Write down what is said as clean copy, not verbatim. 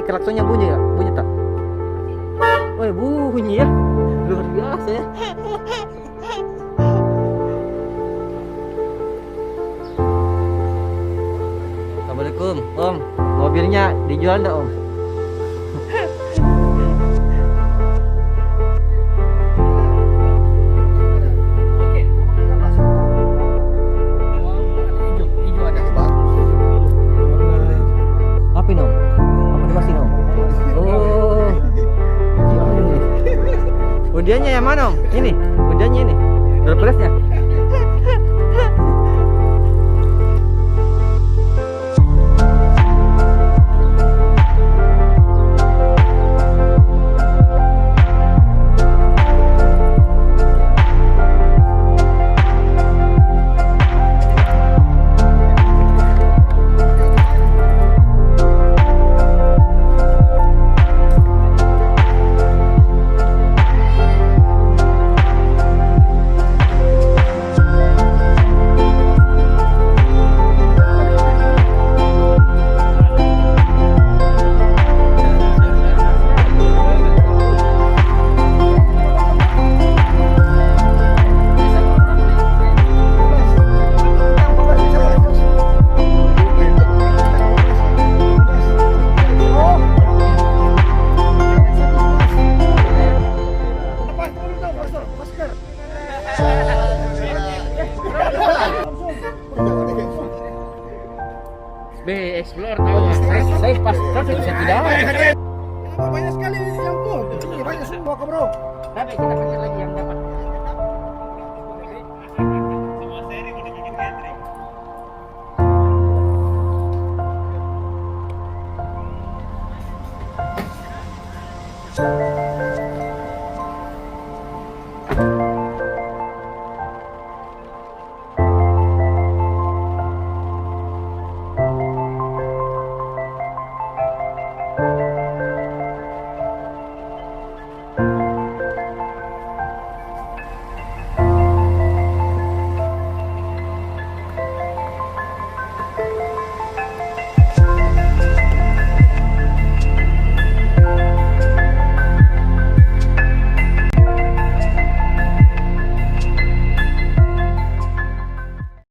klaksonnya bunyi ya? Bunyi tak? Woi, bunyi ya. Luar biasa ya. Assalamualaikum, Om. Mobilnya dijual enggak, Om? Apa ini, Om? Apa dikasih, Om? Oh. Undiannya yang mana, Om? Ini, undiannya ini. Surprise-nya. Explore tahu mas, saya pas saya tidak. Banyak sekali yang tuh, ini banyak semua kok bro. Tapi kita kejar lagi yang dapat. Thank you.